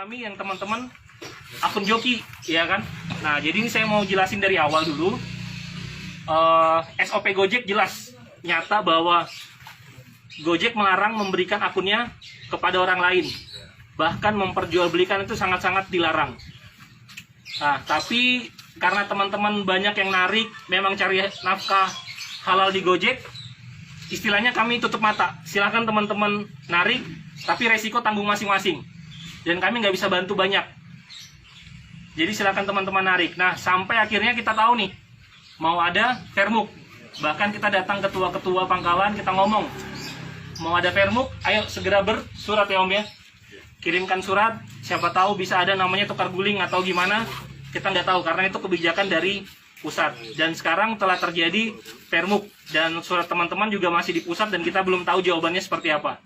kami yang teman-teman akun joki, ya kan? Nah, jadi ini saya mau jelasin dari awal dulu. SOP Gojek jelas, nyata bahwa Gojek melarang memberikan akunnya kepada orang lain. Bahkan memperjualbelikan itu sangat-sangat dilarang. Nah, tapi karena teman-teman banyak yang narik, memang cari nafkah halal di Gojek, istilahnya kami tutup mata. Silahkan teman-teman narik, tapi resiko tanggung masing-masing. Dan kami nggak bisa bantu banyak. Jadi silakan teman-teman narik. Nah, sampai akhirnya kita tahu nih, mau ada Permuk. Bahkan kita datang ketua-ketua pangkalan, kita ngomong, mau ada Permuk, ayo segera bersurat ya Om ya. Kirimkan surat, siapa tahu bisa ada namanya tukar guling atau gimana, kita nggak tahu, karena itu kebijakan dari pusat. Dan sekarang telah terjadi Permuk, dan surat teman-teman juga masih di pusat, dan kita belum tahu jawabannya seperti apa.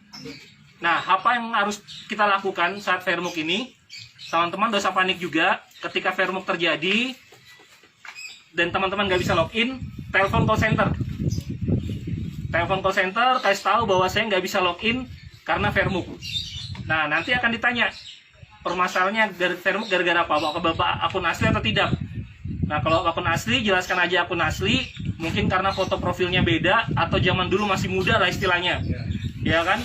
Nah, apa yang harus kita lakukan saat Permuk ini? Teman-teman dosa panik juga, ketika Permuk terjadi, dan teman-teman nggak bisa login, telepon call center. Telepon call center, kasih tahu bahwa saya nggak bisa login karena Permuk. Nah, nanti akan ditanya, permasalahannya dari Permuk gara-gara apa? Bapak akun asli atau tidak? Nah, kalau akun asli, jelaskan aja akun asli, mungkin karena foto profilnya beda, atau zaman dulu masih muda lah istilahnya. Ya kan?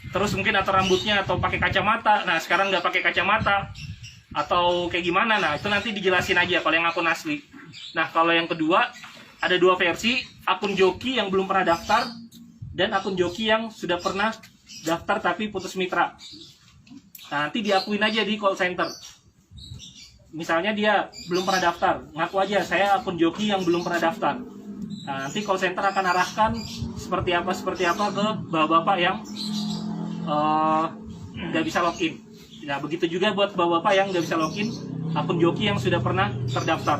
Terus mungkin atau rambutnya, atau pakai kacamata. Nah, sekarang nggak pakai kacamata. Atau kayak gimana, nah itu nanti dijelasin aja kalau yang akun asli. Nah, kalau yang kedua, ada dua versi, akun joki yang belum pernah daftar, dan akun joki yang sudah pernah daftar tapi putus mitra. Nah, nanti diakuin aja di call center. Misalnya dia belum pernah daftar, ngaku aja saya akun joki yang belum pernah daftar. Nah, nanti call center akan arahkan seperti apa ke bapak-bapak yang nggak bisa login. Nah, begitu juga buat bapak-bapak yang nggak bisa login akun joki yang sudah pernah terdaftar.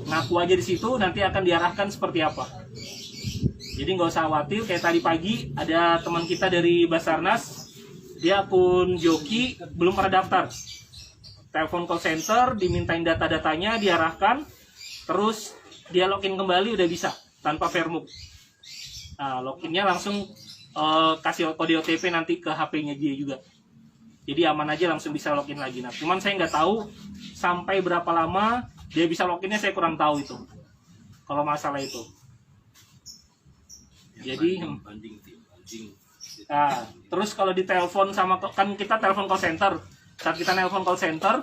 Ngaku aja di situ, nanti akan diarahkan seperti apa. Jadi nggak usah khawatir. Kayak tadi pagi ada teman kita dari Basarnas, dia akun joki belum pernah daftar. Telepon call center, dimintain data-datanya, diarahkan, terus dia login kembali udah bisa tanpa Permuk. Nah, loginnya langsung kasih kode OTP nanti ke HP-nya dia juga. Jadi aman aja, langsung bisa login lagi. Nah, cuman saya nggak tahu sampai berapa lama dia bisa loginnya, saya kurang tahu itu. Kalau masalah itu. Jadi banding. Nah, terus kalau ditelepon sama, kan kita telepon call center. Saat kita telepon call center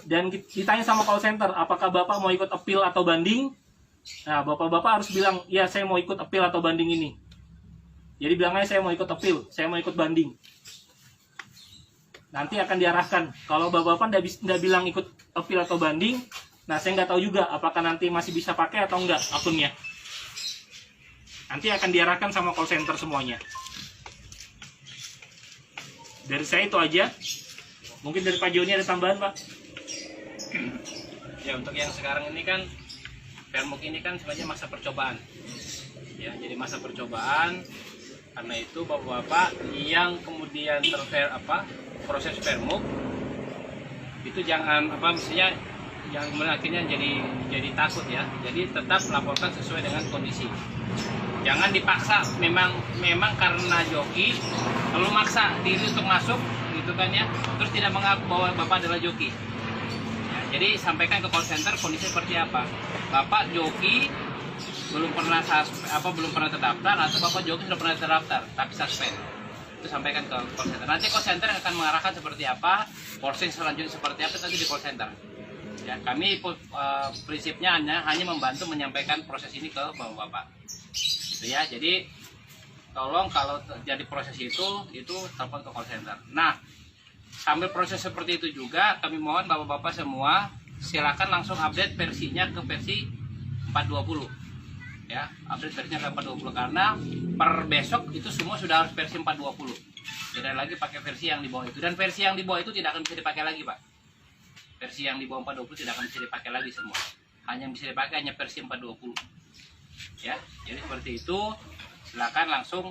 dan ditanya sama call center, apakah Bapak mau ikut appeal atau banding? Nah, Bapak-bapak harus bilang, ya saya mau ikut appeal atau banding ini. Jadi bilangnya saya mau ikut appeal, saya mau ikut banding. Nanti akan diarahkan. Kalau bapak-bapak nggak bilang ikut appeal atau banding, nah saya nggak tahu juga apakah nanti masih bisa pakai atau enggak akunnya. Nanti akan diarahkan sama call center semuanya. Dari saya itu aja. Mungkin dari Pak Joni ada tambahan, Pak? Ya, untuk yang sekarang ini kan Permuk ini kan sebenarnya masa percobaan. Ya, jadi masa percobaan. Karena itu bapak-bapak yang kemudian proses Permuk itu jangan mestinya yang akhirnya jadi takut ya. Jadi tetap laporkan sesuai dengan kondisi. Jangan dipaksa, memang karena joki, kalau maksa diri untuk masuk gitu kan ya, terus tidak mengaku bahwa bapak adalah joki. Ya, jadi sampaikan ke call center kondisi seperti apa. Bapak joki belum pernah terdaftar, atau bapak joki sudah pernah terdaftar tapi suspend, itu sampaikan ke call center. Nanti call center akan mengarahkan seperti apa, proses selanjutnya seperti apa, nanti di call center. Ya, kami prinsipnya hanya membantu menyampaikan proses ini ke bapak-bapak. Gitu ya. Jadi tolong kalau terjadi proses itu telepon ke call center. Nah, sambil proses seperti itu juga kami mohon bapak-bapak semua silakan langsung update versinya ke versi 420. Ya, update versinya ke 420 karena per besok itu semua sudah harus versi 420. Tidak lagi pakai versi yang di bawah itu, dan versi yang di bawah itu tidak akan bisa dipakai lagi, Pak. Versi yang di bawah 420 tidak akan bisa dipakai lagi semua. Hanya bisa dipakai hanya versi 420. Ya, jadi seperti itu. Silakan langsung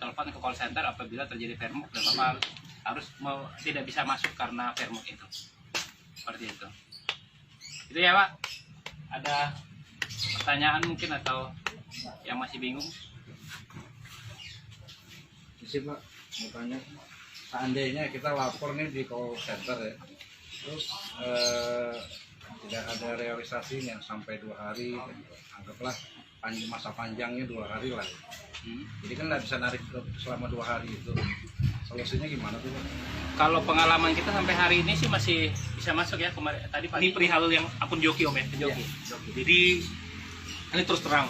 telepon ke call center apabila terjadi Permuk dan Bapak harus tidak bisa masuk karena Permuk itu. Seperti itu. Itu ya, Pak. Ada pertanyaan mungkin atau yang masih bingung? Sih Pak, mau tanya. seandainya kita lapor nih di call center ya, terus tidak ada realisasinya sampai 2 hari, anggaplah masa panjangnya 2 hari lah. Jadi kan nggak bisa narik selama 2 hari itu. Solusinya gimana tuh, Pak? Kalau pengalaman kita sampai hari ini sih masih bisa masuk ya. Kemarin tadi Ini pagi perihal yang akun Joki Om ya. Joki. Jadi ini terus terang,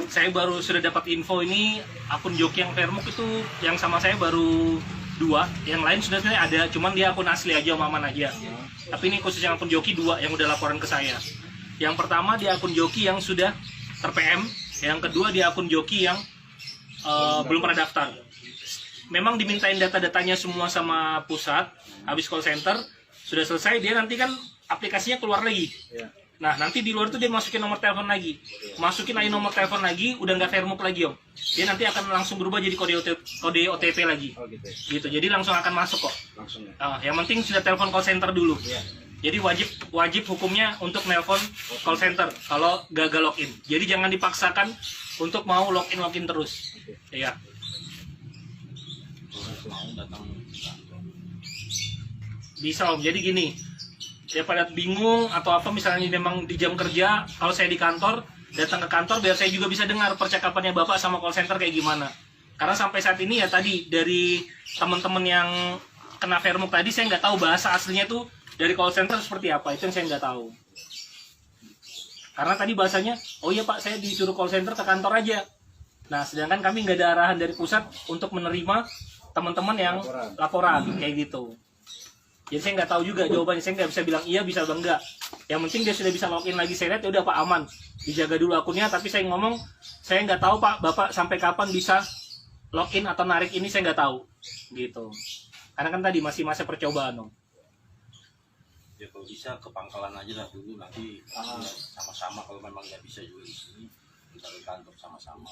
saya baru sudah dapat info ini akun Joki yang Fairmuk itu yang sama saya baru 2, yang lain sudah sebenarnya ada, cuman dia akun asli aja, Om Aman aja. Tapi ini khusus yang akun Joki 2 yang udah laporan ke saya. Yang pertama di akun Joki yang sudah ter-PM, yang kedua di akun Joki yang belum pernah daftar. Memang dimintain data-datanya semua sama pusat, habis call center, sudah selesai, dia nanti kan aplikasinya keluar lagi. Nah, nanti di luar itu dia masukin nomor telepon lagi. Masukin aja nomor telepon lagi, udah nggak Fairmuk lagi, Om. Dia nanti akan langsung berubah jadi kode OTP lagi. Oh gitu. Gitu, jadi langsung akan masuk kok. Langsung ya. Yang penting sudah telepon call center dulu. Jadi wajib hukumnya untuk nelpon call center kalau gagal login. Jadi jangan dipaksakan untuk mau login terus. Iya. Bisa, Om. Jadi gini, dia pada bingung atau apa misalnya memang di jam kerja, kalau saya di kantor, datang ke kantor biar saya juga bisa dengar percakapannya Bapak sama call center kayak gimana. Karena sampai saat ini ya tadi dari teman-teman yang kena Fairmuk tadi, saya nggak tahu bahasa aslinya tuh dari call center seperti apa, itu yang saya nggak tahu. Karena tadi bahasanya, oh iya Pak, saya disuruh call center ke kantor aja. Nah, sedangkan kami nggak ada arahan dari pusat untuk menerima teman-teman yang laporan kayak gitu. Jadi saya nggak tahu juga jawabannya, saya nggak bisa bilang iya bisa atau enggak. Yang penting dia sudah bisa login lagi, saya lihat ya udah Pak aman, dijaga dulu akunnya. Tapi saya ngomong, saya nggak tahu Pak, Bapak sampai kapan bisa login atau narik ini saya nggak tahu, gitu. Karena kan tadi masih masa percobaan, Om. Ya kalau bisa ke pangkalan aja lah dulu, nanti sama-sama kalau memang nggak bisa juga di sini kita ke kantor sama-sama.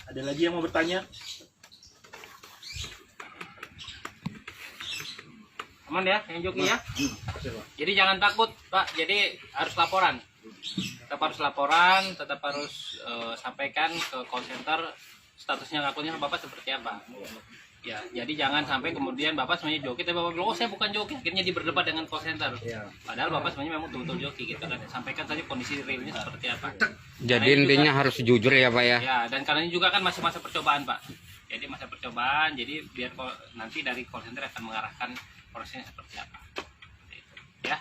Ada lagi yang mau bertanya? Aman ya, yang Joki ya. Jadi jangan takut Pak, jadi harus laporan. Tetap harus laporan, tetap harus sampaikan ke call center statusnya akunnya Bapak seperti apa. Ya, jadi jangan sampai kemudian Bapak sebenarnya joki, tapi Bapak bilang, oh saya bukan joki, akhirnya berdebat dengan call center. Padahal Bapak sebenarnya memang betul-betul joki gitu kan. Sampaikan saja kondisi realnya seperti apa. Jadi intinya harus jujur ya Pak ya? Ya, dan karena ini juga kan masih masa percobaan Pak. Jadi masa percobaan, jadi biar nanti dari call center akan mengarahkan prosesnya seperti apa. Ya,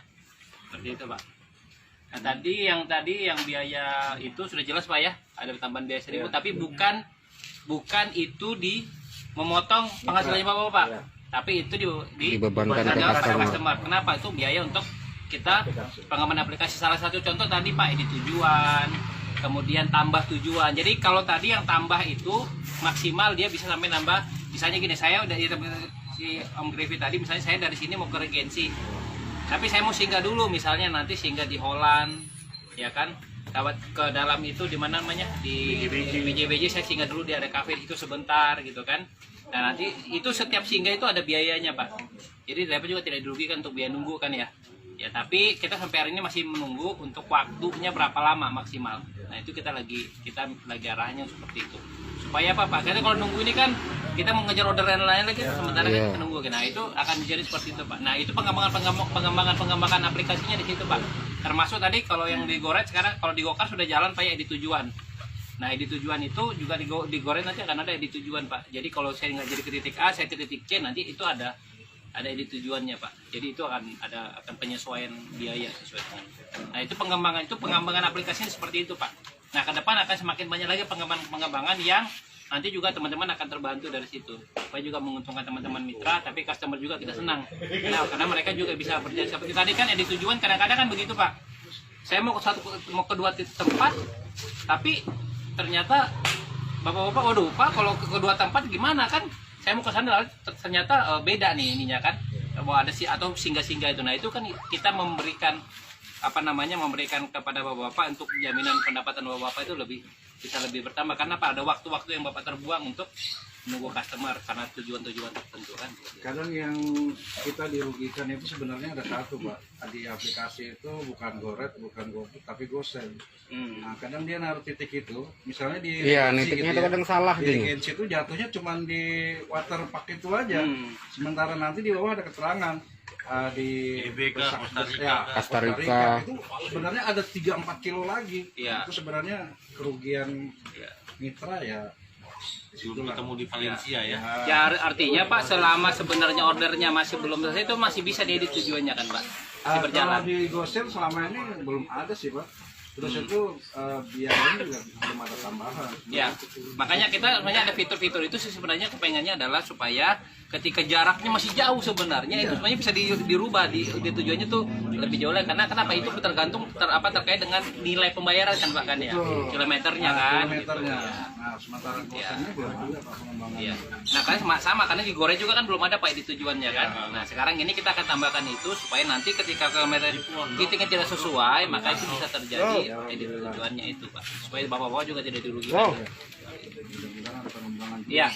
seperti itu Pak. Nah tadi yang biaya itu sudah jelas Pak ya, ada tambahan biaya 1.000, tapi bukan itu memotong penghasilannya Bapak, tapi itu dibebankan ke customer. Kenapa? Itu biaya untuk kita pengembangan aplikasi. Salah satu contoh tadi Pak, edit tujuan, kemudian tambah tujuan. Jadi kalau tadi yang tambah itu maksimal dia bisa sampai nambah, misalnya gini, saya udah si Om Griffith tadi, misalnya saya dari sini mau ke Regency, tapi saya mau singgah dulu, misalnya nanti singgah di Holland, ya kan, lewat ke dalam itu di mana namanya, di BJBJ saya singgah dulu, di ada kafe itu sebentar gitu kan. Nah nanti itu setiap singgah itu ada biayanya Pak, jadi driver juga tidak dirugikan untuk biaya nunggu kan ya. Ya tapi kita sampai hari ini masih menunggu untuk waktunya berapa lama maksimal. Nah itu kita lagi arahnya seperti itu. Supaya apa Pak? Karena kalau nunggu ini kan kita mau ngejar order yang lain lagi, sementara kita menunggu. Nah itu akan menjadi seperti itu Pak. Nah itu pengembangan aplikasinya di situ Pak. Termasuk tadi kalau yang di Goret sekarang, kalau di Gokar sudah jalan Pak ya, edit tujuan. Nah edit tujuan itu juga di Goret nanti akan ada edit tujuan Pak. Jadi kalau saya nggak jadi ke titik A, saya ke titik C, nanti itu ada edit tujuannya Pak. Jadi itu akan penyesuaian biaya sesuai dengan. Nah itu pengembangan aplikasinya seperti itu Pak. Nah ke depan akan semakin banyak lagi pengembangan yang nanti juga teman-teman akan terbantu dari situ. Supaya juga menguntungkan teman-teman mitra, tapi customer juga kita senang. Nah karena mereka juga bisa berjalan seperti tadi kan, edit tujuan kadang-kadang kan begitu Pak. Saya mau ke dua tempat, tapi ternyata bapak-bapak, waduh Pak kalau ke kedua tempat gimana kan? Saya mau ke sana ternyata beda nih ininya kan, bahwa ada atau singgah-singgah itu. Nah itu kan kita memberikan memberikan kepada bapak-bapak untuk jaminan pendapatan bapak-bapak itu bisa lebih bertambah, karena apa, ada waktu-waktu yang bapak terbuang untuk menunggu customer karena tujuan-tujuan tertentu kan. Kadang yang kita dirugikan itu sebenarnya ada satu, Pak. Di aplikasi itu bukan GoRed, bukan GoFood, tapi GoSend. Nah, kadang dia naruh titik itu, misalnya di Iya, regensi nitiknya gitu itu ya. kadang salah Di dia. regensi itu jatuhnya cuma di waterpark itu aja. Sementara nanti di bawah ada keterangan di GBK, Costa Rica. ya, Costa Rica. itu sebenarnya ada 3-4 kilo lagi. Iya. Itu sebenarnya kerugian mitra ya. Sebelum ketemu di Valencia ya. Ya artinya Pak, selama sebenarnya ordernya masih belum selesai itu masih bisa diedit tujuannya kan Pak? Masih berjalan. Kalau di GoSend selama ini belum ada sih, Pak. Terus itu biayanya juga belum ada tambahan. Ya, makanya kita sebenarnya ada fitur-fitur itu sih sebenarnya kepengennya adalah supaya ketika jaraknya masih jauh sebenarnya itu sebenarnya bisa dirubah di tujuannya tuh lebih jauh lagi, karena kenapa itu tergantung terkait dengan nilai pembayaran kan Pak kan ya, Betul. kilometernya kan. Kilometernya. Nah, sementara GoSendnya belum ada Pak pengembangan. Iya. Nah kan sama karena di Gore juga kan belum ada Pak di tujuannya kan. Nah sekarang ini kita akan tambahkan itu supaya nanti ketika kilometer titiknya tidak sesuai maka itu bisa terjadi edit tujuannya itu Pak, supaya bapak-bapak juga tidak dirugikan. Mudah-mudahan ada pengembangan. Iya,